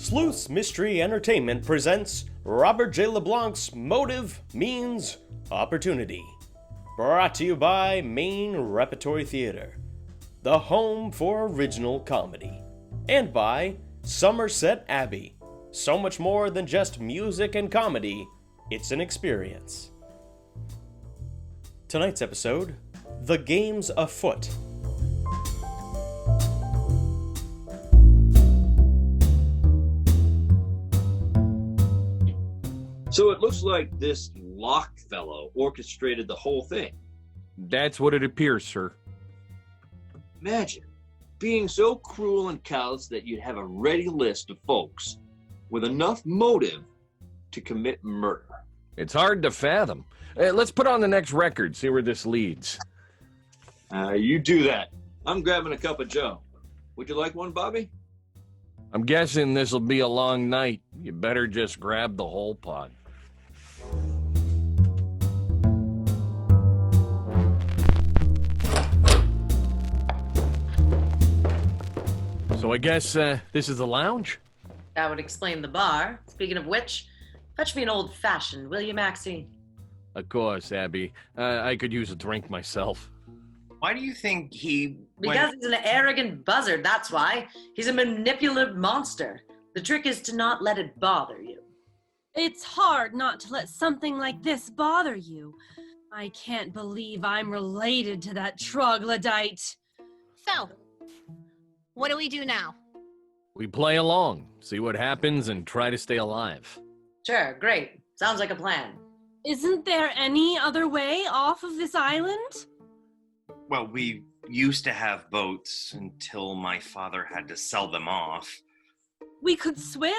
Sleuths Mystery Entertainment presents Robert J. LeBlanc's Motive Means Opportunity. Brought to you by MAINE Repertory Theater, the home for original comedy. And by Somerset Abbey. So much more than just music and comedy, it's an experience. Tonight's episode, The Game's Afoot. So it looks like this Locke fellow orchestrated the whole thing. That's what it appears, sir. Imagine being so cruel and callous that you'd have a ready list of folks with enough motive to commit murder. It's hard to fathom. Let's put on the next record, see where this leads. You do that. I'm grabbing a cup of joe. Would you like one, Bobby? I'm guessing this'll be a long night. You better just grab the whole pot. So I guess this is the lounge? That would explain the bar. Speaking of which, fetch me an old-fashioned, will you, Maxie? Of course, Abby. I could use a drink myself. Why do you think he... Because he's an arrogant buzzard, that's why. He's a manipulative monster. The trick is to not let it bother you. It's hard not to let something like this bother you. I can't believe I'm related to that troglodyte. So, what do we do now? We play along, see what happens, and try to stay alive. Sure, great. Sounds like a plan. Isn't there any other way off of this island? Well, we used to have boats until my father had to sell them off. We could swim.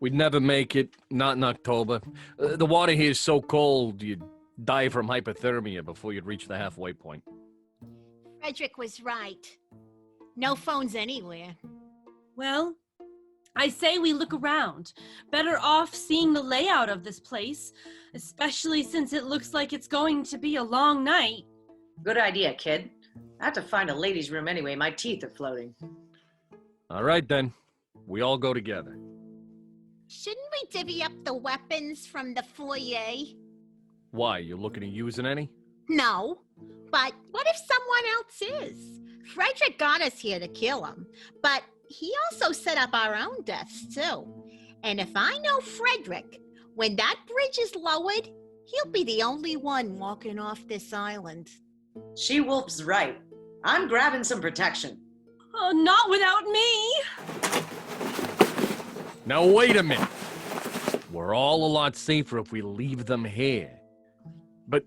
We'd never make it, not in October. The water here is so cold, you'd die from hypothermia before you'd reach the halfway point. Frederick was right. No phones anywhere. Well, I say we look around. Better off seeing the layout of this place, especially since it looks like it's going to be a long night. Good idea, kid. I have to find a ladies' room anyway. My teeth are floating. All right, then. We all go together. Shouldn't we divvy up the weapons from the foyer? Why, you looking at using any? No, but what if someone else is? Frederick got us here to kill him, but he also set up our own deaths too. And if I know Frederick, when that bridge is lowered, he'll be the only one walking off this island. She-Wolf's right. I'm grabbing some protection. Oh, not without me! Now, wait a minute. We're all a lot safer if we leave them here. But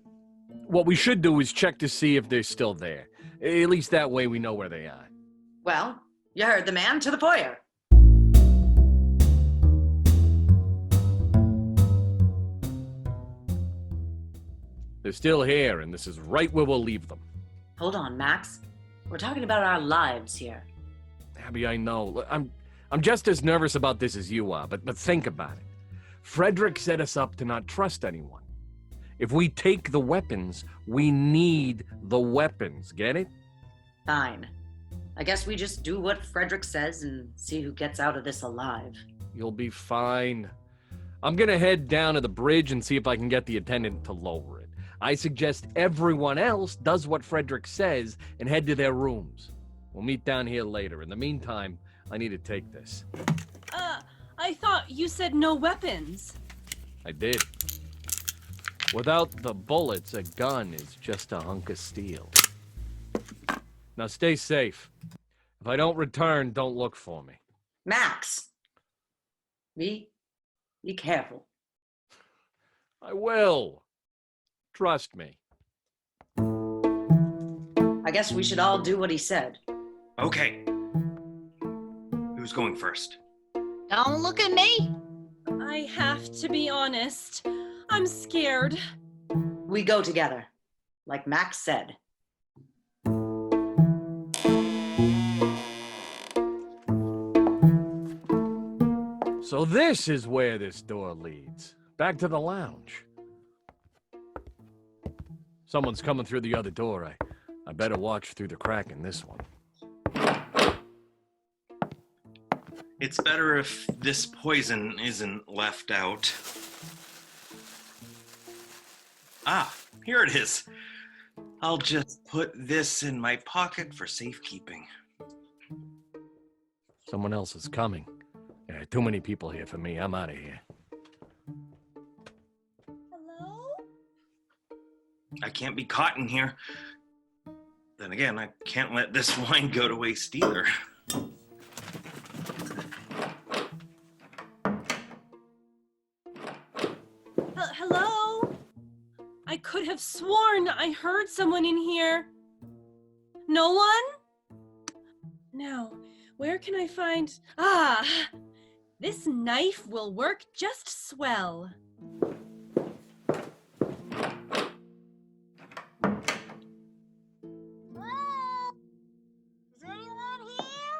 what we should do is check to see if they're still there. At least that way we know where they are. Well, you heard the man. To the foyer. They're still here, and this is right where we'll leave them. Hold on, Max. We're talking about our lives here. Abby, I know. Look, I'm just as nervous about this as you are, but think about it. Frederick set us up to not trust anyone. If we take the weapons, we need the weapons. Get it? Fine. I guess we just do what Frederick says and see who gets out of this alive. You'll be fine. I'm gonna head down to the bridge and see if I can get the attendant to lower it. I suggest everyone else does what Frederick says and head to their rooms. We'll meet down here later. In the meantime, I need to take this. I thought you said no weapons. I did. Without the bullets, a gun is just a hunk of steel. Now stay safe. If I don't return, don't look for me. Max! Be careful. I will. Trust me. I guess we should all do what he said. Okay. Who's going first? Don't look at me. I have to be honest. I'm scared. We go together, like Max said. So this is where this door leads. Back to the lounge. Someone's coming through the other door. I better watch through the crack in this one. It's better if this poison isn't left out. Ah, here it is. I'll just put this in my pocket for safekeeping. Someone else is coming. Yeah, too many people here for me. I'm out of here. Hello? I can't be caught in here. Then again, I can't let this wine go to waste either. Hello? I could have sworn I heard someone in here. No one? Now, where can I find... Ah! This knife will work just swell. Hello? Is anyone here?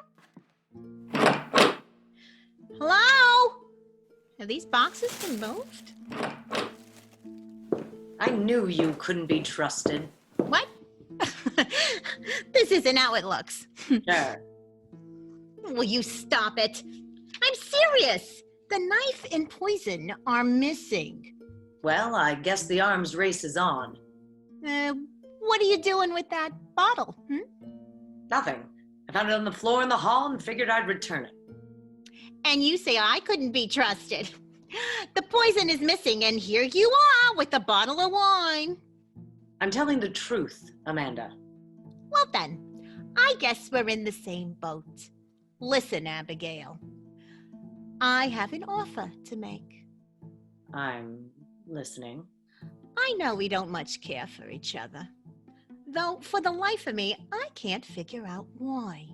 Hello? Have these boxes been moved? I knew you couldn't be trusted. What? This isn't how it looks. Sure. Will you stop it? I'm serious. The knife and poison are missing. Well, I guess the arms race is on. What are you doing with that bottle? Nothing. I found it on the floor in the hall and figured I'd return it. And you say I couldn't be trusted. The poison is missing, and here you are with a bottle of wine. I'm telling the truth, Amanda. Well then, I guess we're in the same boat. Listen, Abigail. I have an offer to make. I'm listening. I know we don't much care for each other. Though, for the life of me, I can't figure out why.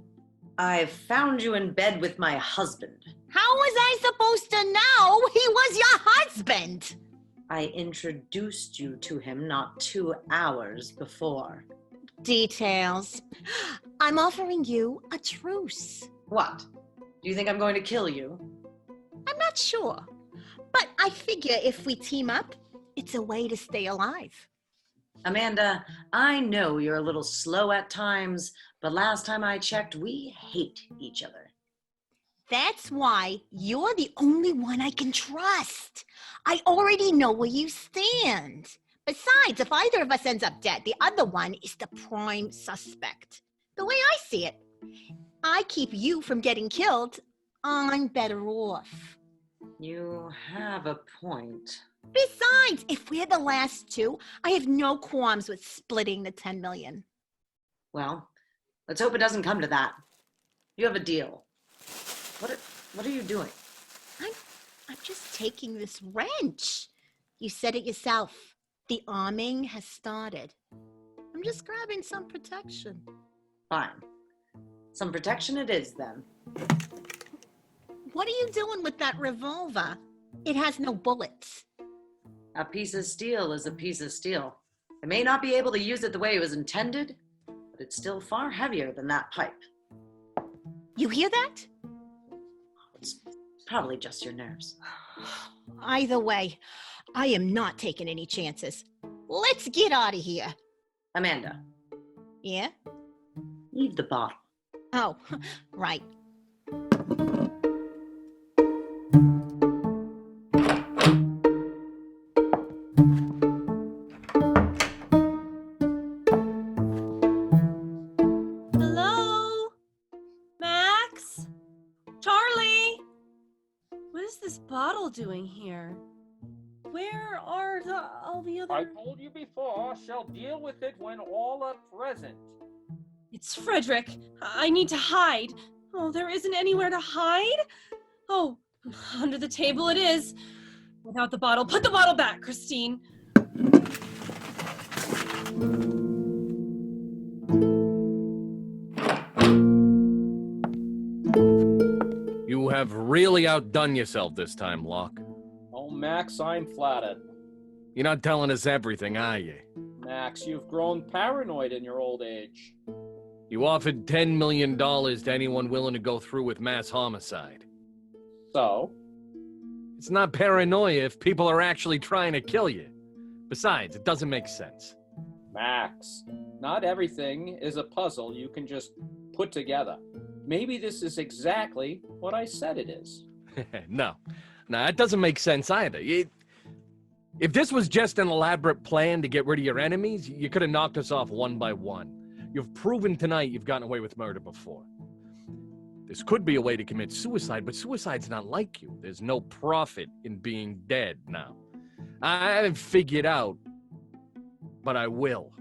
I found you in bed with my husband. How was I supposed to know he was your husband? I introduced you to him not 2 hours before. Details. I'm offering you a truce. What? Do you think I'm going to kill you? I'm not sure. But I figure if we team up, it's a way to stay alive. Amanda, I know you're a little slow at times, but last time I checked, we hate each other. That's why you're the only one I can trust. I already know where you stand. Besides, if either of us ends up dead, the other one is the prime suspect. The way I see it, I keep you from getting killed, I'm better off. You have a point. Besides, if we're the last two, I have no qualms with splitting the 10 million. Well, let's hope it doesn't come to that. You have a deal. What are you doing? I'm just taking this wrench. You said it yourself. The arming has started. I'm just grabbing some protection. Fine. Some protection it is, then. What are you doing with that revolver? It has no bullets. A piece of steel is a piece of steel. I may not be able to use it the way it was intended, but it's still far heavier than that pipe. You hear that? It's probably just your nerves. Either way, I am not taking any chances. Let's get out of here. Amanda, Yeah? leave the bottle. Oh, right. Hello? Max? Charlie? What is this bottle doing here? Where are all the other... I told you before, shall deal with it when all are present. It's Frederick. I need to hide. Oh, there isn't anywhere to hide? Oh, under the table it is. Without the bottle. Put the bottle back, Christine. You have really outdone yourself this time, Locke. Oh, Max, I'm flattered. You're not telling us everything, are you? Max, you've grown paranoid in your old age. You offered $10 million to anyone willing to go through with mass homicide. So? It's not paranoia if people are actually trying to kill you. Besides, it doesn't make sense. Max, not everything is a puzzle you can just put together. Maybe this is exactly what I said it is. No, that doesn't make sense either. If this was just an elaborate plan to get rid of your enemies, you could have knocked us off one by one. You've proven tonight you've gotten away with murder before. This could be a way to commit suicide, but suicide's not like you. There's no profit in being dead now. I haven't figured out, but I will.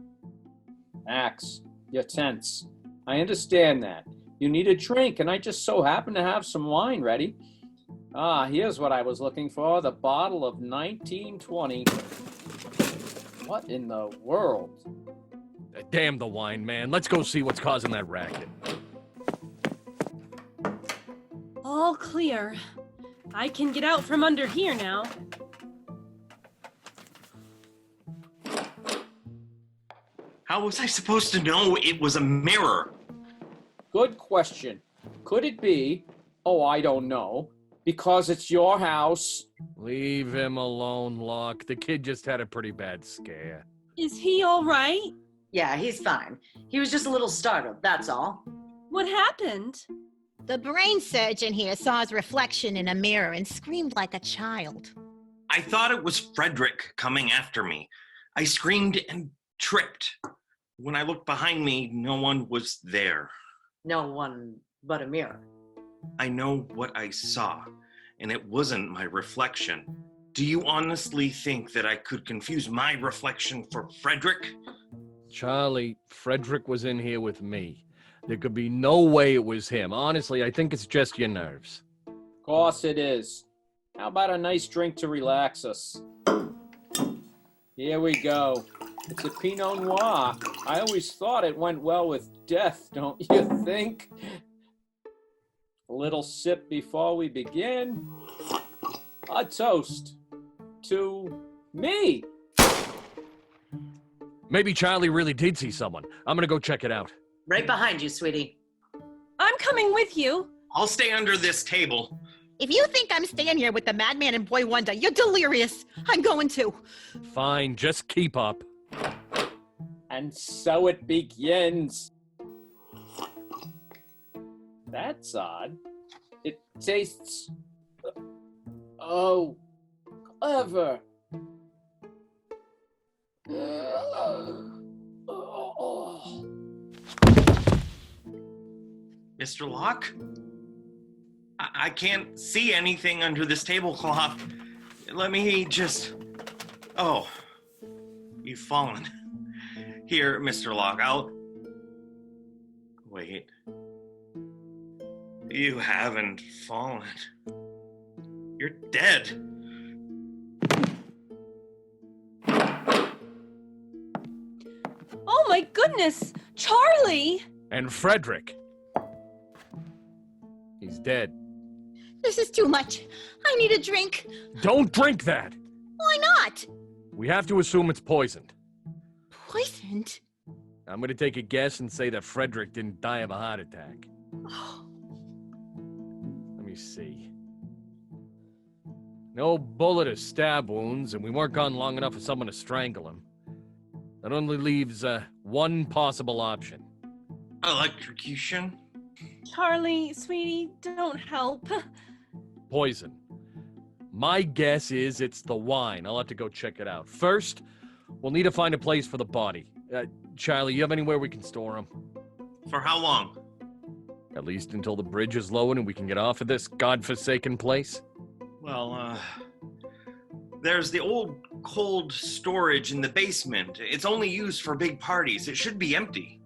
Max, you're tense. I understand that. You need a drink, and I just so happen to have some wine ready. Ah, here's what I was looking for, the bottle of 1920. What in the world? Damn the wine, man. Let's go see what's causing that racket. All clear. I can get out from under here now. How was I supposed to know it was a mirror? Good question. Could it be, oh, I don't know, because it's your house? Leave him alone, Locke. The kid just had a pretty bad scare. Is he all right? Yeah, he's fine. He was just a little startled, that's all. What happened? The brain surgeon here saw his reflection in a mirror and screamed like a child. I thought it was Frederick coming after me. I screamed and tripped. When I looked behind me, no one was there. No one but a mirror. I know what I saw, and it wasn't my reflection. Do you honestly think that I could confuse my reflection for Frederick? Charlie, Frederick was in here with me. There could be no way it was him. Honestly, I think it's just your nerves. Of course it is. How about a nice drink to relax us? Here we go. It's a Pinot Noir. I always thought it went well with death, don't you think? A little sip before we begin. A toast to me. Maybe Charlie really did see someone. I'm gonna go check it out. Right behind you, sweetie. I'm coming with you. I'll stay under this table. If you think I'm staying here with the madman and Boy Wonder, you're delirious. I'm going to. Fine, just keep up. And so it begins. That's odd. It tastes... Oh, clever. Mr. Locke? I can't see anything under this tablecloth. Let me just... Oh, you've fallen. Here, Mr. Locke, I'll... Wait. You haven't fallen. You're dead. Oh my goodness! Charlie! And Frederick. He's dead. This is too much. I need a drink. Don't drink that! Why not? We have to assume it's poisoned. Poisoned? I'm gonna take a guess and say that Frederick didn't die of a heart attack. Oh, Let me see. No bullet or stab wounds, and we weren't gone long enough for someone to strangle him. That only leaves one possible option. Electrocution? Charlie, sweetie, don't help. Poison. My guess is it's the wine. I'll have to go check it out. First, we'll need to find a place for the body. Charlie, you have anywhere we can store him? For how long? At least until the bridge is lowered and we can get off of this godforsaken place? Well, there's the old cold storage in the basement. It's only used for big parties. It should be empty.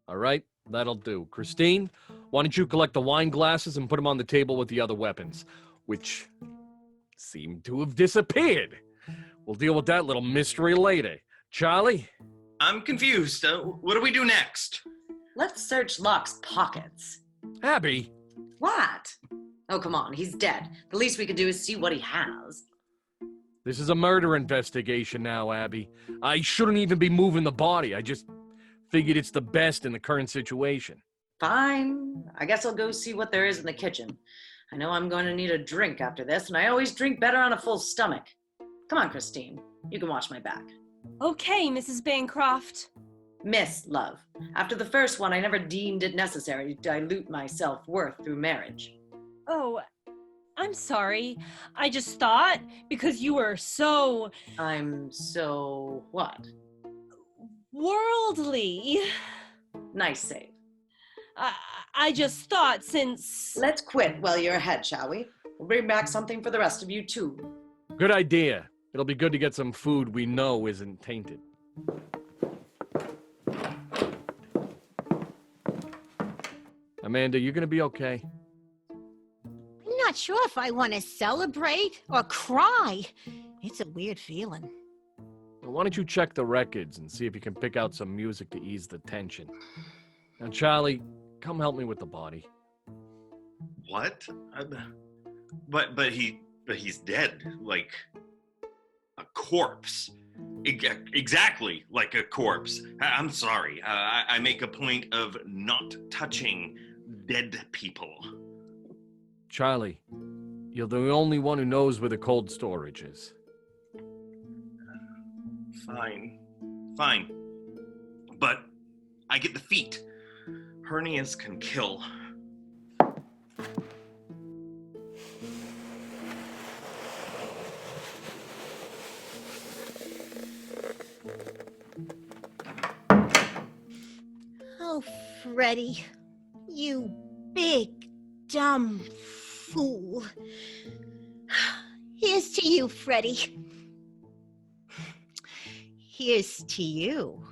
All right, that'll do. Christine, why don't you collect the wine glasses and put them on the table with the other weapons, which seem to have disappeared. We'll deal with that little mystery later. Charlie? I'm confused. What do we do next? Let's search Locke's pockets. Abby? What? Oh, come on, he's dead. The least we could do is see what he has. This is a murder investigation now, Abby. I shouldn't even be moving the body. I just figured it's the best in the current situation. Fine. I guess I'll go see what there is in the kitchen. I know I'm going to need a drink after this, and I always drink better on a full stomach. Come on, Christine. You can watch my back. Okay, Mrs. Bancroft. Miss Love. After the first one, I never deemed it necessary to dilute my self-worth through marriage. Oh, I'm sorry. I just thought because you were so I'm so what? worldly. Nice save. I just thought since. Let's quit while you're ahead, shall we? We'll bring back something for the rest of you, too. Good idea. It'll be good to get some food we know isn't tainted. Amanda, you gonna be okay? I'm not sure if I want to celebrate or cry. It's a weird feeling. Well, why don't you check the records and see if you can pick out some music to ease the tension? Now, Charlie, come help me with the body. What? But he's dead, like a corpse. Exactly like a corpse. I'm sorry. I make a point of not touching dead people. Charlie, you're the only one who knows where the cold storage is. Fine. But I get the feet. Hernias can kill. Oh, Freddie, you big, dumb fool. Here's to you, Freddie. Here's to you.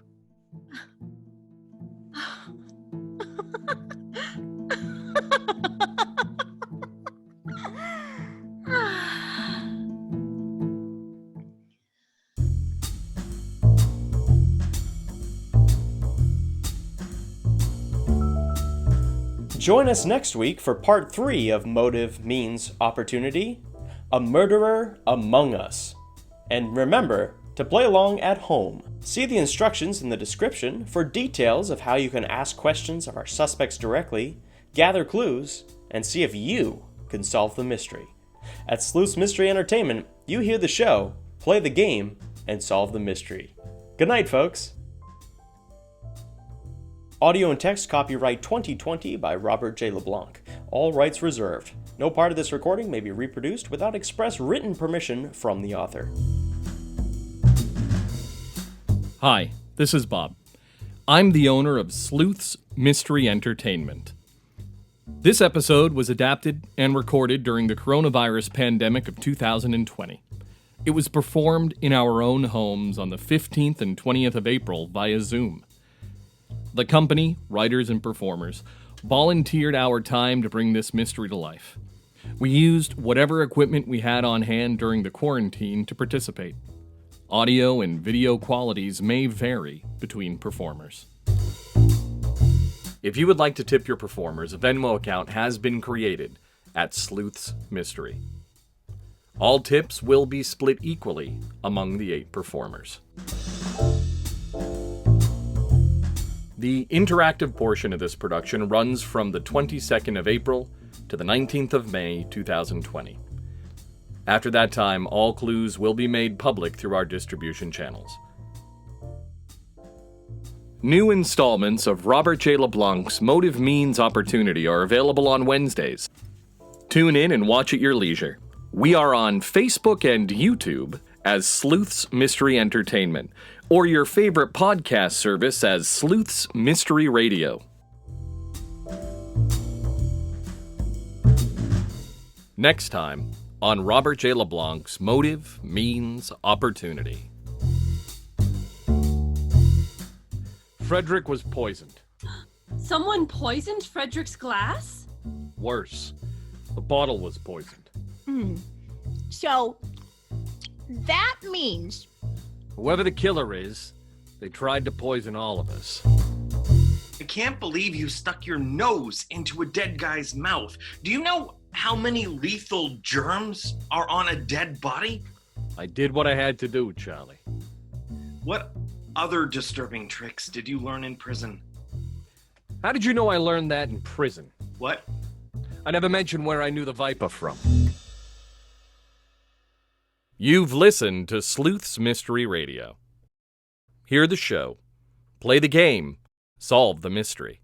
Join us next week for part 3 of Motive Means Opportunity, A Murderer Among Us. And remember to play along at home. See the instructions in the description for details of how you can ask questions of our suspects directly, gather clues, and see if you can solve the mystery. At Sleuths Mystery Entertainment, you hear the show, play the game, and solve the mystery. Good night, folks. Audio and text copyright 2020 by Robert J. LeBlanc. All rights reserved. No part of this recording may be reproduced without express written permission from the author. Hi, this is Bob. I'm the owner of Sleuths Mystery Entertainment. This episode was adapted and recorded during the coronavirus pandemic of 2020. It was performed in our own homes on the 15th and 20th of April via Zoom. The company, writers, and performers volunteered our time to bring this mystery to life. We used whatever equipment we had on hand during the quarantine to participate. Audio and video qualities may vary between performers. If you would like to tip your performers, a Venmo account has been created at Sleuths Mystery. All tips will be split equally among the 8 performers. The interactive portion of this production runs from the 22nd of April to the 19th of May, 2020. After that time, all clues will be made public through our distribution channels. New installments of Robert J. LeBlanc's Motive Means Opportunity are available on Wednesdays. Tune in and watch at your leisure. We are on Facebook and YouTube as Sleuths Mystery Entertainment, or your favorite podcast service as Sleuths Mystery Radio. Next time on Robert J. LeBlanc's Motive Means Opportunity. Frederick was poisoned. Someone poisoned Frederick's glass? Worse, the bottle was poisoned. So, that means Whoever the killer is, they tried to poison all of us. I can't believe you stuck your nose into a dead guy's mouth. Do you know how many lethal germs are on a dead body? I did what I had to do, Charlie. What other disturbing tricks did you learn in prison? How did you know I learned that in prison? What? I never mentioned where I knew the Viper from. You've listened to Sleuths Mystery Radio. Hear the show, Play the game. Solve the mystery.